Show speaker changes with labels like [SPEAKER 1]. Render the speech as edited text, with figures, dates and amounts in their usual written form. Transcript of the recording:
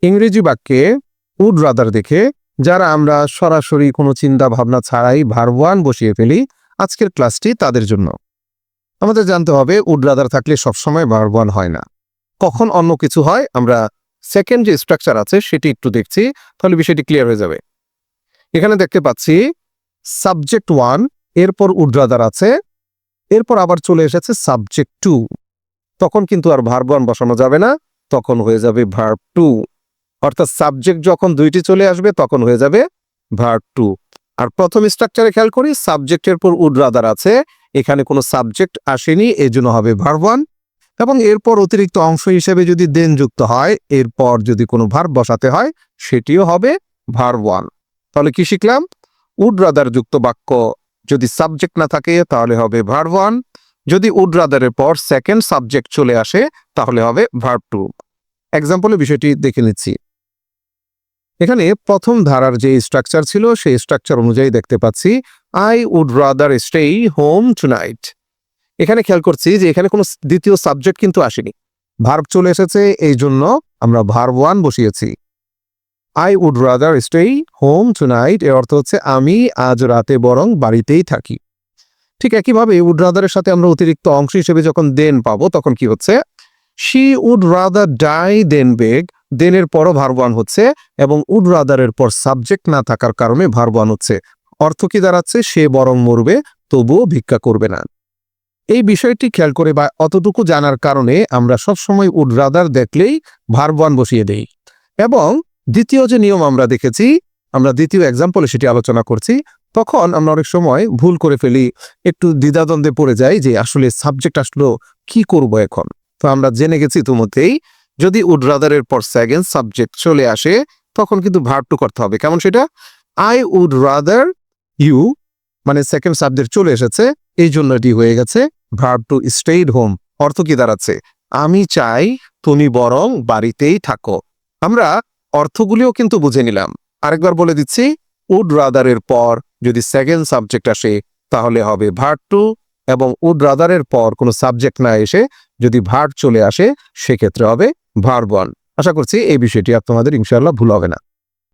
[SPEAKER 1] ইংরেজি বাক্যে would rather দেখে যারা আমরা সরাসরি কোনো চিন্তা ভাবনা ছাড়াই ভার্ব ওয়ান বসিয়ে ফেলি, আজকের ক্লাসটি তাদের জন্য। আমাদের জানতে হবে উড রাদার থাকলে সবসময় ভার্ব ওয়ান হয় না, কখন অন্য কিছু হয়। আমরা সেকেন্ড যে স্ট্রাকচার আছে সেটি একটু দেখছি, তাহলে বিষয়টি ক্লিয়ার হয়ে যাবে। এখানে দেখতে পাচ্ছি সাবজেক্ট ওয়ান, এরপর উড রাদার আছে, এরপর আবার চলে এসেছে সাবজেক্ট টু। তখন কিন্তু আর ভার্ব ওয়ান বসানো যাবে না, তখন হয়ে যাবে ভার্ব টু। অর্থাৎ সাবজেক্ট যখন দুইটি চলে আসবে তখন হয়ে যাবে ভার্ব টু। আর প্রথম স্ট্রাকচারে খেয়াল করি, সাবজেক্টের পর উড রাদার আছে, এখানে কোনো সাবজেক্ট আসেনি, এই জন্য হবে ভার্ব ওয়ান। এবং এরপর অতিরিক্ত অংশ হিসেবে যদি দেন যুক্ত হয়, এরপর যদি কোনো ভার্ব বসাতে হয়, সেটিও হবে ভার্ব ওয়ান। তাহলে কি শিখলাম? উড রাদার যুক্ত বাক্য যদি সাবজেক্ট না থাকে তাহলে হবে ভার্ব ওয়ান, যদি উড রাদারের পর সেকেন্ড সাবজেক্ট চলে আসে তাহলে হবে ভার্ব টু। এক্সাম্পলে বিষয়টি দেখে নিচ্ছি। এখানে প্রথম ধারার যে স্ট্রাকচার ছিল সেই স্ট্রাকচার অনুযায়ী দেখতে পাচ্ছি I would rather stay home tonight. এখানে খেয়াল করছি যে এখানে কোনো দ্বিতীয় সাবজেক্ট কিন্তু আসেনি, ভার্ব চলে এসেছে, এই জন্য আমরা ভার্ব ওয়ান বসিয়েছি। I would rather stay home tonight এর অর্থ হচ্ছে আমি আজ রাতে বরং বাড়িতেই থাকি। ঠিক একইভাবে উড রাদারের সাথে আমরা অতিরিক্ত অংশ হিসেবে যখন দেন পাবো তখন কি হচ্ছে, শি উড রাদার ডাই দেন বেগ, দেনের পরও ভার্ব ওয়ান হচ্ছে এবং উড রাদারের পর সাবজেক্ট না থাকার কারণে ভার্ব ওয়ান হচ্ছে। অর্থ কি দাঁড়াচ্ছে? সে বরং মরবে, তবুও ভিক্ষা করবে না। এই বিষয়টি খেয়াল করে বা অতটুকু জানার কারণে আমরা সবসময় উড রাদার দেখলেই ভার্ব ওয়ান বসিয়ে দেই। এবং দ্বিতীয় যে নিয়ম আমরা দেখেছি, আমরা দ্বিতীয় এক্সাম্পলে সেটি আলোচনা করছি, তখন আমরা অনেক সময় ভুল করে ফেলি, একটু দ্বিধাদ্বন্দ্বে পড়ে যাই যে আসলে সাবজেক্ট আসলো, কি করব এখন। তো আমরা জেনে গেছি ইতিমধ্যেই, যদি উড রাদারের পর সেকেন্ড সাবজেক্ট চলে আসে তখন কিন্তু ভার্ব টু করতে হবে। কেমন সেটা? আই উড রাদার ইউ, মানে সেকেন্ড সাবজেক্ট চলে এসেছে, এই জন্য এটি হয়ে গেছে ভার্ব টু স্টেইড হোম। অর্থ কি দাঁড়াচ্ছে? আমি চাই তুমি বরং বাড়িতেই থাকো। আমরা অর্থগুলিও কিন্তু বুঝে নিলাম। আরেকবার বলে দিচ্ছি, উড রাদারের পর যদি সেকেন্ড সাবজেক্ট আসে তাহলে হবে ভার্ব টু, এবং উড রাদারের পর কোনো সাবজেক্ট না এসে যদি ভার্ব চলে আসে সেক্ষেত্রে হবে ভার্ব ওয়ান। আশা করছি এই বিষয়টি আপনাদের ইনশাআল্লাহ ভুল হবে না।